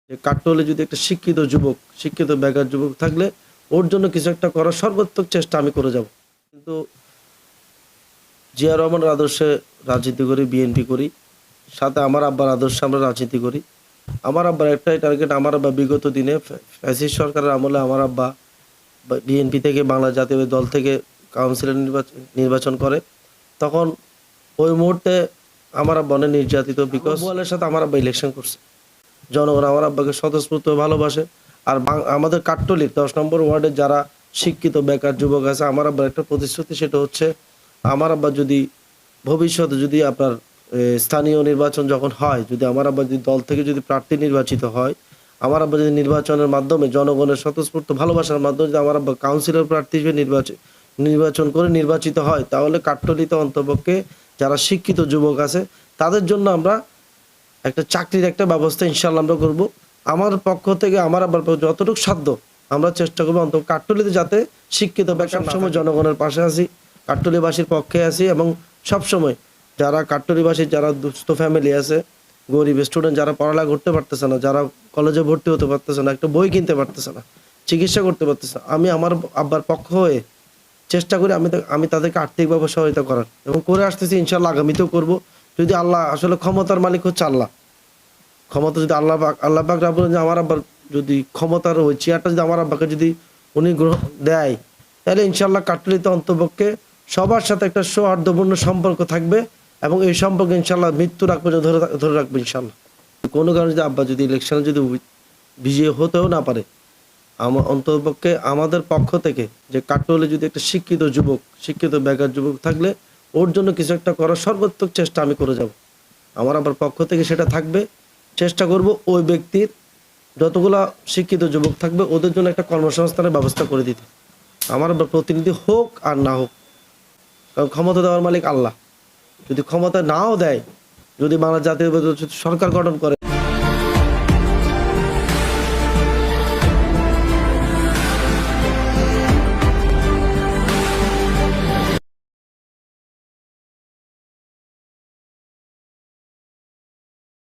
যে কাট্টলে যদি একটা শিক্ষিত যুবক, শিক্ষিত বেকার যুবক থাকলে ওর জন্য কিছু একটা করার সর্বাত্মক চেষ্টা আমি করে যাব। কিন্তু জিয়া রহমানের আদর্শে রাজনীতি করি, বিএনপি করি, সাথে আমার আব্বার আদর্শে আমরা রাজনীতি করি। আমার আব্বার একটাই টার্গেট, আমার আব্বা বিগত দিনে ফ্যাসিস্ট সরকারের আমলে আমার আব্বা বিএনপি থেকে বাংলা জাতীয় দল থেকে কাউন্সিলর নির্বাচন করে। তখন ওই মুহূর্তে আমার আব্বা অনেক নির্যাতিত, বিকজ বলের সাথে আমার আব্বা ইলেকশন করছে। জনগণ আমার আব্বাকে স্বতঃস্ফূর্ত ভালোবাসে। আর আমাদের কাট্টলির 10 নম্বর ওয়ার্ডে যারা শিক্ষিত বেকার যুবক আছে, আমার আব্বার একটা প্রতিশ্রুতি, সেটা হচ্ছে আমার আব্বা যদি ভবিষ্যতে যদি আপনার স্থানীয় নির্বাচন যখন হয়, যদি আমার আব্বা যদি দল থেকে যদি প্রার্থী নির্বাচিত হয়, আমার আব্বা যদি নির্বাচনের মাধ্যমে জনগণের স্বতঃস্ফূর্ত ভালোবাসার মাধ্যমে যদি আমার আব্বা কাউন্সিলর প্রার্থী হিসেবে নির্বাচন করে নির্বাচিত হয়, তাহলে কাট্টলিতে অন্তপক্ষে যারা শিক্ষিত যুবক আছে তাদের জন্য আমরা একটা চাকরির একটা ব্যবস্থা ইনশাল্লাহ আমরা করব। আমার পক্ষ থেকে আমার আবার যতটুকু সাধ্য আমরা চেষ্টা করবো অন্তত কাট্টলিতে যাতে শিক্ষিত বেকার সবসময় জনগণের পাশে আছি, কাট্টলিবাসীর পক্ষে আছি। এবং সবসময় যারা কাট্টলিবাসীর যারা দুস্থ ফ্যামিলি আছে, গরিব স্টুডেন্ট যারা পড়ালেখা করতে পারতেছে না, যারা কলেজে ভর্তি হতে পারতেছে না, একটা বই কিনতে পারতেছে না, চিকিৎসা করতে পারতেছে না, আমি আমার আব্বার পক্ষ হয়ে চেষ্টা করি আমি তাদেরকে আর্থিকভাবে সহায়তা করার, এবং করে আসতেছি, ইনশাল্লাহ আগামীতেও করব। যদি আল্লাহ, আসলে ক্ষমতার মালিক হচ্ছে আল্লাহ, ক্ষমতা যদি আল্লাহ পাক রাব্বুল যে আমার আব্বার যদি ক্ষমতার ওই চেয়ারটা যদি আমার আব্বাকে যদি উনি দেয়, তাহলে ইনশাল্লাহ কাট্টলিতে অন্তপক্ষে সবার সাথে একটা সৌহার্দ্যপূর্ণ সম্পর্ক থাকবে, এবং এই সম্পর্ক ইনশাল্লাহ মৃত্যুর আগ পর্যন্ত ধরে রাখবো ইনশাল্লাহ। কোনো কারণে যদি আব্বা যদি ইলেকশনে যদি বিজয়ী হতেও না পারে, আমার অন্তপক্ষে আমাদের পক্ষ থেকে যে কাট্টলে যদি একটা শিক্ষিত যুবক, শিক্ষিত বেকার যুবক থাকলে ওর জন্য কিছু একটা করার সর্বাত্মক চেষ্টা আমি করে যাব। আমার আবার পক্ষ থেকে সেটা থাকবে। চেষ্টা করব ওই ব্যক্তির যতগুলা শিক্ষিত যুবক থাকবে ওদের জন্য একটা কর্মসংস্থানের ব্যবস্থা করে দিতে, আমার আবার প্রতিনিধি হোক আর না হোক, কারণ ক্ষমতা দেওয়ার মালিক আল্লাহ। যদি ক্ষমতা নাও দেয়, যদি বাংলা জাতীয় সরকার গঠন করে,